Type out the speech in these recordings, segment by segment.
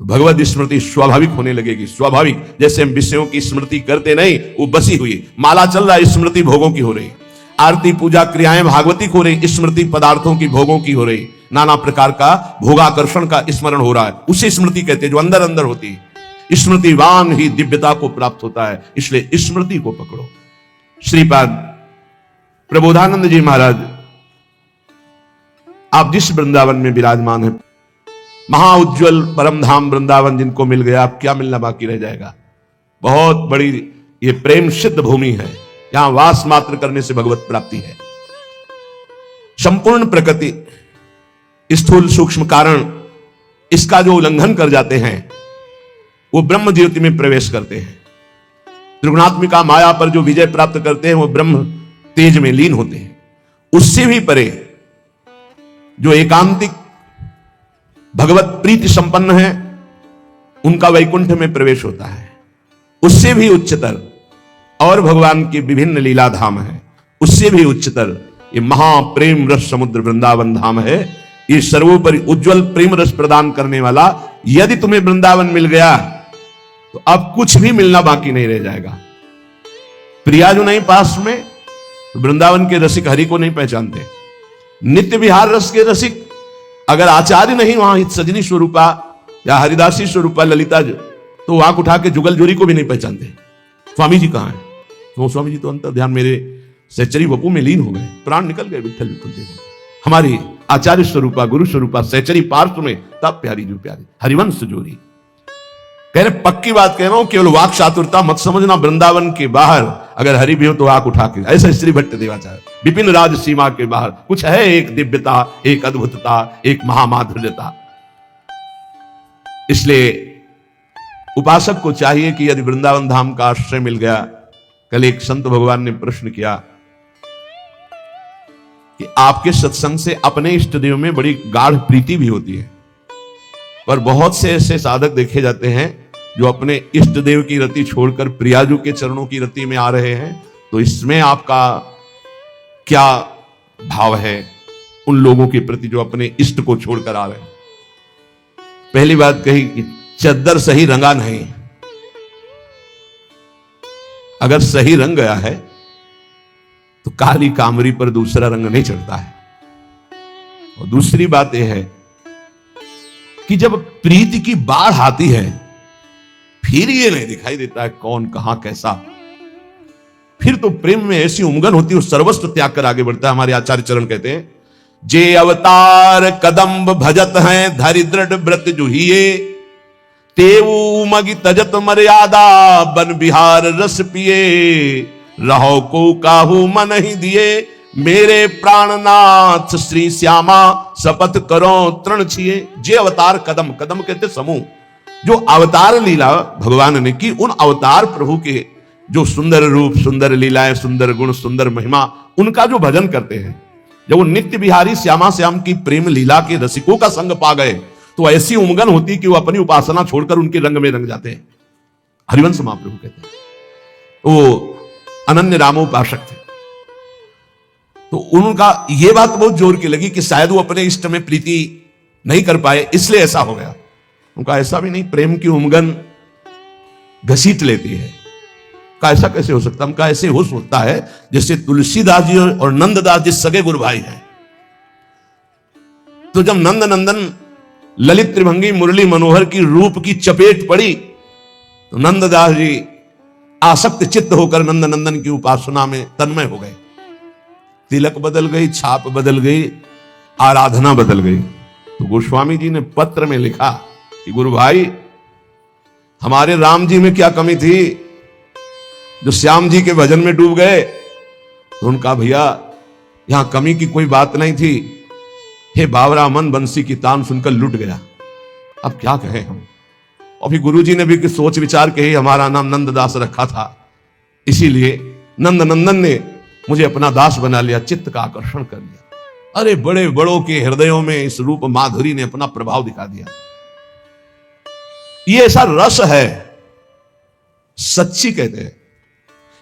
भगवत स्मृति स्वाभाविक होने लगेगी। स्वाभाविक, जैसे हम विषयों की स्मृति करते नहीं, वो बसी हुई माला चल रहा है, स्मृति भोगों की हो रही, आरती पूजा क्रियाएं भागवतिक हो रही, स्मृति पदार्थों की भोगों की हो रही, नाना प्रकार का भोगाकर्षण का स्मरण हो रहा है, उसे स्मृति कहते हैं जो अंदर अंदर होती है। स्मृतिवान ही दिव्यता को प्राप्त होता है, इसलिए स्मृति को पकड़ो। श्रीपाद प्रबोधानंद जी महाराज, आप जिस वृंदावन में विराजमान है, महाउज्ज्वल परम धाम वृंदावन जिनको मिल गया, आप क्या मिलना बाकी रह जाएगा। बहुत बड़ी ये प्रेम सिद्ध भूमि है, यहां वास मात्र करने से भगवत प्राप्ति है। संपूर्ण प्रकृति, स्थूल सूक्ष्म कारण, इसका जो उल्लंघन कर जाते हैं वो ब्रह्म ज्योति में प्रवेश करते हैं। त्रिगुणात्मिका माया पर जो विजय प्राप्त करते हैं वो ब्रह्म तेज में लीन होते हैं। उससे भी परे जो एकांतिक भगवत प्रीति संपन्न है, उनका वैकुंठ में प्रवेश होता है। उससे भी उच्चतर और भगवान के विभिन्न लीला धाम है, उससे भी उच्चतर ये महाप्रेम रस समुद्र वृंदावन धाम है। ये सर्वोपरि उज्जवल प्रेम रस प्रदान करने वाला, यदि तुम्हें वृंदावन मिल गया तो अब कुछ भी मिलना बाकी नहीं रह जाएगा। प्रिया जो नहीं पास में, वृंदावन के रसिक हरि को नहीं पहचानते। नित्य विहार रस के रसिक अगर आचार्य नहीं वहां सजनी स्वरूपा या हरिदासी स्वरूपा ललिता तो आंख उठा के जुगल जोरी को भी नहीं पहचानते। स्वामी जी कहां है? तो स्वामी जी तो अंतर ध्यान मेरे सहचरी वपू में लीन हो गए, प्राण निकल गए विठल विठल देव। हमारी आचार्य स्वरूपा गुरु स्वरूपा सहचरी पार्श्व में तब प्यारी जो प्यारी हरिवंश जोरी। कह रहे पक्की बात कह रहा हूं, केवल वाक चातुरता मत समझना, वृंदावन के बाहर अगर हरि भी हो तो आंख उठा के, ऐसा श्री भट्ट देवाचार्य, विपिन राज सीमा के बाहर कुछ है, एक दिव्यता, एक अद्भुतता, एक महामाधुर्यता। इसलिए उपासक को चाहिए कि यदि वृंदावन धाम का आश्रय मिल गया, कल एक संत भगवान ने प्रश्न किया कि आपके सत्संग से अपने इष्ट देव में बड़ी गाढ़ प्रीति भी होती है, पर बहुत से ऐसे साधक देखे जाते हैं जो अपने इष्ट देव की रति छोड़कर प्रियाजू के चरणों की रति में आ रहे हैं। तो इसमें आपका क्या भाव है उन लोगों के प्रति जो अपने इष्ट को छोड़कर आ रहे हैं? पहली बात कही कि चद्दर सही रंगा नहीं, अगर सही रंग गया है तो काली कामरी पर दूसरा रंग नहीं चढ़ता है। और दूसरी बात यह है कि जब प्रीति की बाढ़ आती है फिर ये नहीं दिखाई देता है कौन कहां कैसा, फिर तो प्रेम में ऐसी उमगन होती है, सर्वस्व त्याग कर आगे बढ़ता है। हमारे आचार्य चरण कहते हैं, जे अवतार कदम्ब भजत हैं धरि दृढ़ व्रत जुहिए, तेऊ मगि तजत मर्यादा बन बिहार रस पिए, रहो को काहू मन ही दिए, मेरे प्राणनाथ श्री श्यामा शपथ करो तृण छिए। जे अवतार कदम, कदम कहते समूह, जो अवतार लीला भगवान ने की, उन अवतार प्रभु के जो सुंदर रूप, सुंदर लीलाएं, सुंदर गुण, सुंदर महिमा, उनका जो भजन करते हैं, जब वो नित्य बिहारी श्यामा श्याम की प्रेम लीला के रसिकों का संग पा गए तो ऐसी उमगन होती कि वो अपनी उपासना छोड़कर उनके रंग में रंग जाते हैं। हरिवंश महाप्रभु कहते हैं वो अनन्य रामोपासक थे। तो उनका ये बात बहुत जोर की लगी कि शायद वो अपने इष्ट में प्रीति नहीं कर पाए, इसलिए ऐसा हो गया। उनका ऐसा भी नहीं, प्रेम की उमगन घसीट लेती है। का ऐसा कैसे हो सकता? उनका ऐसे हो सकता है जैसे तुलसीदास जी और नंददास जी सगे गुरु भाई हैं। तो जब नंद नंदन ललित त्रिभंगी मुरली मनोहर की रूप की चपेट पड़ी तो नंददास जी आसक्त चित्त होकर नंद नंदन की उपासना में तन्मय हो गए। तिलक बदल गई, छाप बदल गई, आराधना बदल गई। तो गोस्वामी जी ने पत्र में लिखा कि गुरु भाई, हमारे राम जी में क्या कमी थी जो श्याम जी के भजन में डूब गए? तो उनका भैया यहां कमी की कोई बात नहीं थी, हे बावरा मन बंसी की तान सुनकर लुट गया। अब क्या कहें हम? अभी गुरु जी ने भी सोच विचार के ही हमारा नाम नंददास रखा था, इसीलिए नंद नंदन ने मुझे अपना दास बना लिया, चित्त का आकर्षण कर लिया। अरे बड़े बड़ों के हृदयों में इस रूप माधुरी ने अपना प्रभाव दिखा दिया। ये ऐसा रस है, सच्ची कहते हैं,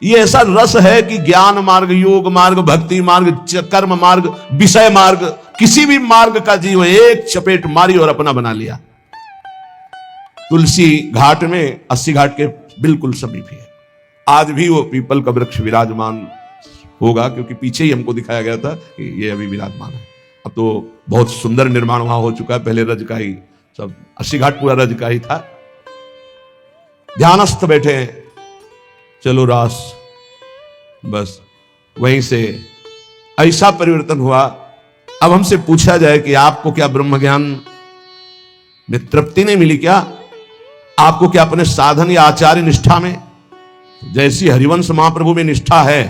ये ऐसा रस है कि ज्ञान मार्ग, योग मार्ग, भक्ति मार्ग, कर्म मार्ग, विषय मार्ग, किसी भी मार्ग का जीव एक चपेट मारी और अपना बना लिया। तुलसी घाट में 80 घाट के बिल्कुल समीप ही है। आज भी वो पीपल का वृक्ष विराजमान होगा, क्योंकि पीछे ही हमको दिखाया गया था कि ये अभी विराजमान है। अब तो बहुत सुंदर निर्माण वहां हो चुका है, पहले रज का ही सब 80 घाट पूरा रज का ही था। ध्यानस्थ बैठे हैं, चलो रास, बस वहीं से ऐसा परिवर्तन हुआ। अब हमसे पूछा जाए कि आपको क्या ब्रह्म ज्ञान में तृप्ति नहीं मिली क्या? आपको क्या अपने साधन या आचार्य निष्ठा में जैसी हरिवंश महाप्रभु में निष्ठा है,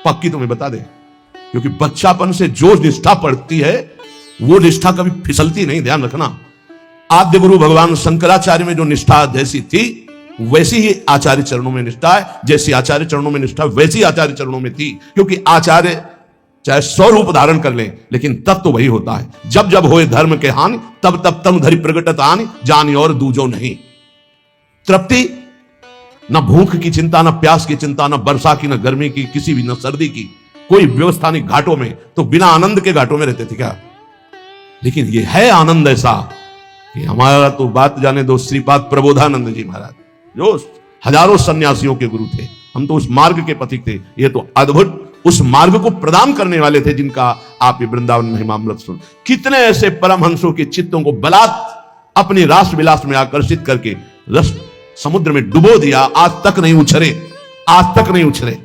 पक्की तुम्हें बता दे, क्योंकि बच्चापन से जो निष्ठा पड़ती है वो निष्ठा कभी फिसलती नहीं, ध्यान रखना। आद्य गुरु भगवान शंकराचार्य में जो निष्ठा जैसी थी वैसी ही आचार्य चरणों में निष्ठा है, जैसी आचार्य चरणों में निष्ठा वैसी आचार्य चरणों में थी। क्योंकि आचार्य चाहे 100 रूप धारण कर ले, लेकिन तब तो वही होता है, जब जब होए धर्म के हानि तब तब तम धरि प्रगटत आनि, जानी और दूजो नहीं। तृप्ति न भूख की चिंता, न प्यास की चिंता, न वर्षा की, न गर्मी की, किसी भी, न सर्दी की, कोई व्यवस्था नहीं। घाटों में तो बिना आनंद के घाटों में रहते थे क्या? लेकिन ये है आनंद ऐसा कि हमारा तो बात जाने दो, श्रीपाद प्रबोधानंद जी महाराज जो हजारों सन्यासियों के गुरु थे, हम तो उस मार्ग के पथिक थे। ये तो अद्भुत उस मार्ग को प्रदान करने वाले थे, जिनका आप ये वृंदावन महिमामृत सुन। कितने ऐसे परमहंसों के चित्तों को बलात् अपनी रास विलास में आकर्षित करके रस समुद्र में डुबो दिया, आज तक नहीं उछरे, आज तक नहीं उछरे।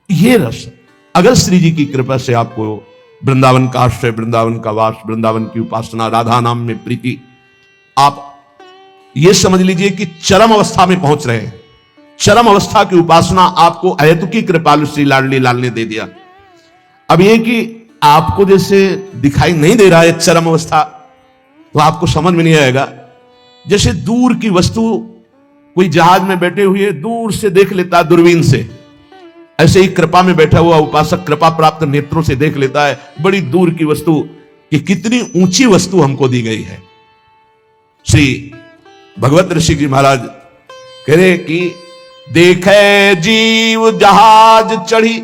ये रस अगर श्री जी की कृपा से आपको वृंदावन का आश्रय, वृंदावन का वास, वृंदावन की उपासना, राधा नाम में प्रीति, आप ये समझ लीजिए कि चरम अवस्था में पहुंच रहे हैं। चरम अवस्था की उपासना आपको अहेतुकी कृपालु श्री लाडली लाल ने दे दिया। अब ये कि आपको जैसे दिखाई नहीं दे रहा है चरम अवस्था, तो आपको समझ में नहीं आएगा। जैसे दूर की वस्तु कोई जहाज में बैठे हुए दूर से देख लेता है दूरबीन से, ऐसे ही कृपा में बैठा हुआ उपासक कृपा प्राप्त नेत्रों से देख लेता है बड़ी दूर की वस्तु, कि कितनी ऊंची वस्तु हमको दी गई है। श्री भगवत ऋषि जी महाराज कह रहे कि देखे जीव जहाज चढ़ी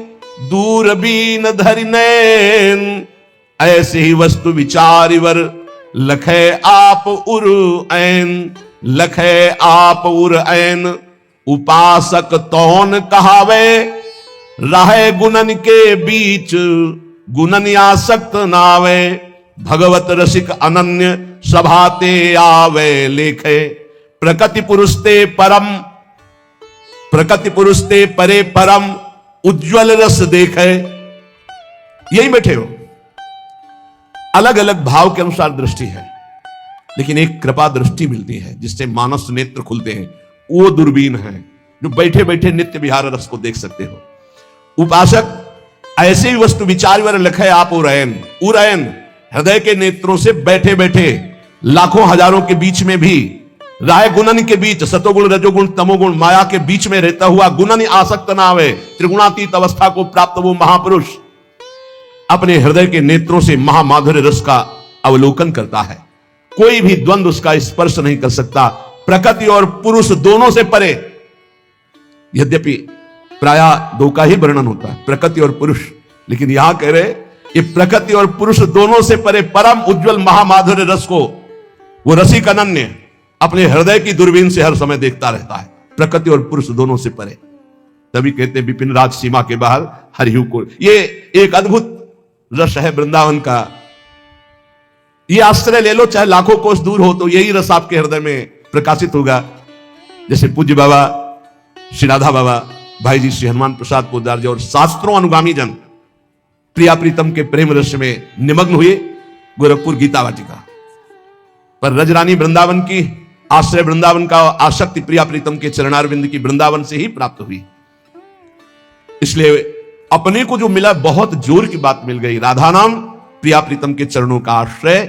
दूरबीन धरि नैन, ऐसे ही वस्तु विचारिवर लखे आप उर ऐन, लखे आप उर ऐन। उपासक तौन कहावे रहे गुणन के बीच, गुणन आसक्त नावे, भगवत रसिक अनन्य सभाते आवे लेखे। प्रकृति पुरुषते परम, प्रकृति पुरुषते परे परम, उज्ज्वल रस देखे। यही बैठे हो, अलग अलग भाव के अनुसार दृष्टि है, लेकिन एक कृपा दृष्टि मिलती है जिससे मानस नेत्र खुलते हैं। वो दूरबीन है जो बैठे बैठे नित्य विहार रस को देख सकते हो। उपासक ऐसे ही वस्तु विचारवर लखे आप उरैन, उरैन हृदय के नेत्रों से बैठे बैठे लाखों हजारों के बीच में भी, राय गुणन के बीच, सतोगुण रजोगुण तमोगुण माया के बीच में रहता हुआ गुणन आसक्त ना आवे, त्रिगुणातीत अवस्था को प्राप्त वो महापुरुष अपने हृदय के नेत्रों से महामाधुर्य रस का अवलोकन करता है। कोई भी द्वंद्व उसका स्पर्श नहीं कर सकता। प्रकृति और पुरुष दोनों से परे, यद्यपि प्राय दो का ही वर्णन होता है, प्रकृति और पुरुष, लेकिन यहां कह रहे ये प्रकृति और पुरुष दोनों से परे परम उज्जवल महामाधुर्य रस को वो रसिक अनन्य अपने हृदय की दूरबीन से हर समय देखता रहता है। प्रकृति और पुरुष दोनों से परे, तभी कहते हैं विपिन राज सीमा के बाहर हरिहु को। ये एक अद्भुत रस है वृंदावन का। ये आश्रय ले लो, चाहे लाखों कोस दूर हो, तो यही रस आपके हृदय में प्रकाशित होगा। जैसे पूज्य बाबा श्री राधा बाबा, भाई जी श्री हनुमान प्रसाद पोदार जी और शास्त्रों अनुगामी जन प्रिया प्रीतम के प्रेम रस में निमग्न हुए गोरखपुर गीता वाटिका पर। रजरानी वृंदावन की आश्रय, वृंदावन का आसक्ति प्रिया प्रीतम के चरणारविंद की वृंदावन से ही प्राप्त हुई। इसलिए अपने को जो मिला बहुत जोर की बात मिल गई। राधा नाम प्रिया प्रीतम के चरणों का आश्रय,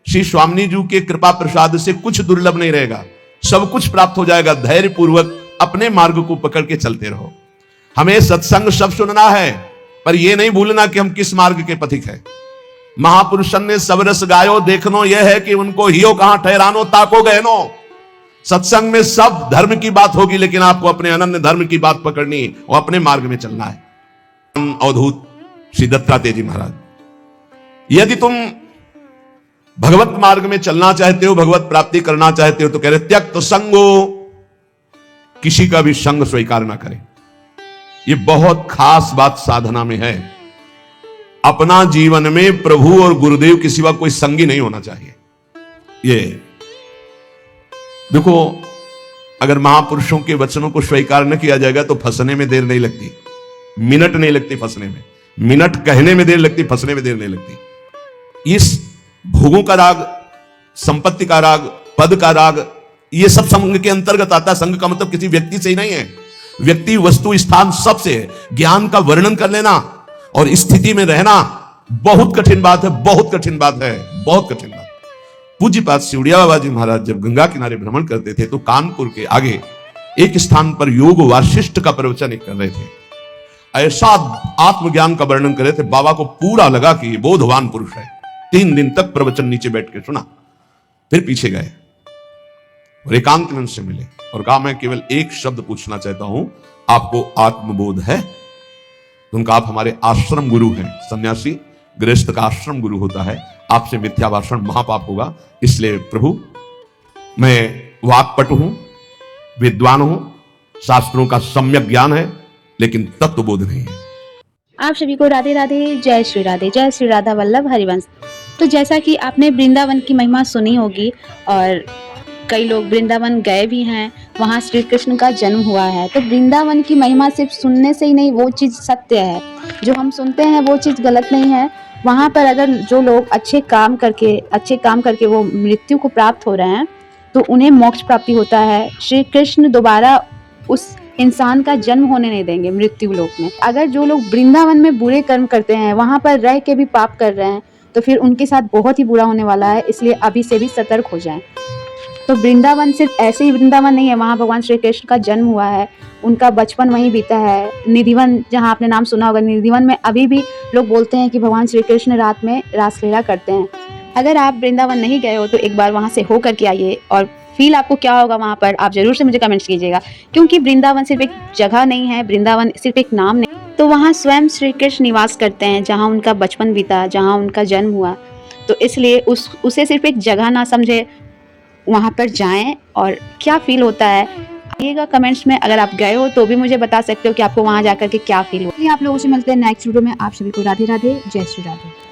श्री स्वामी जी के कृपा प्रसाद से कुछ दुर्लभ नहीं रहेगा, सब कुछ प्राप्त हो जाएगा। धैर्य पूर्वक अपने मार्ग को पकड़ के चलते रहो। हमें सत्संग सब सुनना है, पर यह नहीं भूलना कि हम किस मार्ग के पथिक हैं। महापुरुषन ने सब रस गायो, देखनो यह है कि उनको हियो कहां ठहरानो, ताको गहनो। सत्संग में सब धर्म की बात होगी, लेकिन आपको अपने अनन्य धर्म की बात पकड़नी और अपने मार्ग में चलना है। अवधूत श्री दत्तात्रेय जी महाराज, यदि तुम भगवत मार्ग में चलना चाहते हो, भगवत प्राप्ति करना चाहते हो, तो कह रहे त्यक्त संगो, किसी का भी संग स्वीकार ना करें। ये बहुत खास बात साधना में है। अपना जीवन में प्रभु और गुरुदेव के सिवा कोई संगी नहीं होना चाहिए। ये देखो, अगर महापुरुषों के वचनों को स्वीकार न किया जाएगा तो फंसने में देर नहीं लगती, मिनट नहीं लगती फंसने में, मिनट कहने में देर लगती, फंसने में देर नहीं लगती। इस भोगों का राग, संपत्ति का राग, पद का राग, ये सब संग के अंतर्गत आता है। संग का मतलब किसी व्यक्ति से ही नहीं है, व्यक्ति, वस्तु, स्थान सबसे है। ज्ञान का वर्णन कर लेना और स्थिति में रहना बहुत कठिन बात है, बहुत कठिन बात है, बहुत कठिन बात। पूज्यपाद सिवड़िया बाबा जी महाराज जब गंगा किनारे भ्रमण करते थे तो कानपुर के आगे एक स्थान पर योग वासिष्ठ का प्रवचन कर रहे थे। ऐसा आत्मज्ञान का वर्णन कर रहे थे, बाबा को पूरा लगा कि ये बोधवान पुरुष है। 3 दिन तक प्रवचन नीचे बैठ के सुना, फिर पीछे गए और एकांत में उनसे मिले और कहा, मैं केवल एक शब्द पूछना चाहता हूं, आपको आत्मबोध है? तो उनका, आप हमारे आश्रम गुरु हैं। सन्यासी गृहस्थ का आश्रम गुरु होता है, आपसे मिथ्या भाषण महापाप होगा, इसलिए प्रभु मैं वाक्पटु हूं, विद्वान हूं, शास्त्रों का सम्यक ज्ञान है, लेकिन तत्वबोध नहीं है। आप सभी को राधे राधे, जय श्री राधे, जय श्री राधा वल्लभ हरिवंश। तो जैसा कि आपने वृंदावन की महिमा सुनी होगी और कई लोग वृंदावन गए भी हैं, वहाँ श्री कृष्ण का जन्म हुआ है। तो वृंदावन की महिमा सिर्फ सुनने से ही नहीं, वो चीज़ सत्य है। जो हम सुनते हैं वो चीज़ गलत नहीं है। वहाँ पर अगर जो लोग अच्छे काम करके वो मृत्यु को प्राप्त हो रहे हैं तो उन्हें मोक्ष प्राप्ति होता है। श्री कृष्ण दोबारा उस इंसान का जन्म होने नहीं देंगे मृत्यु लोक में। अगर जो लोग वृंदावन में बुरे कर्म करते हैं, वहाँ पर रह के भी पाप कर रहे हैं, तो फिर उनके साथ बहुत ही बुरा होने वाला है। इसलिए अभी से भी सतर्क हो जाएं। तो वृंदावन सिर्फ ऐसे ही वृंदावन नहीं है, वहाँ भगवान श्री कृष्ण का जन्म हुआ है, उनका बचपन वहीं बीता है। निधिवन, जहाँ आपने नाम सुना होगा, निधिवन में अभी भी लोग बोलते हैं कि भगवान श्री कृष्ण रात में रासलीला करते हैं। अगर आप वृंदावन नहीं गए हो तो एक बार वहाँ से हो करके आइए और फील आपको क्या होगा वहाँ पर, आप जरूर से मुझे कमेंट्स कीजिएगा। क्योंकि वृंदावन सिर्फ एक जगह नहीं है, वृंदावन सिर्फ एक नाम नहीं, तो वहाँ स्वयं श्री कृष्ण निवास करते हैं, जहाँ उनका बचपन बीता, जहाँ उनका जन्म हुआ। तो इसलिए उसे सिर्फ एक जगह ना समझे, वहाँ पर जाएं और क्या फील होता है आइएगा कमेंट्स में। अगर आप गए हो तो भी मुझे बता सकते हो कि आपको वहाँ जाकर के क्या फील हुआ। आप लोगों से मिलते हैं नेक्स्ट वीडियो में। आप सभी को राधे राधे, जय श्री राधे।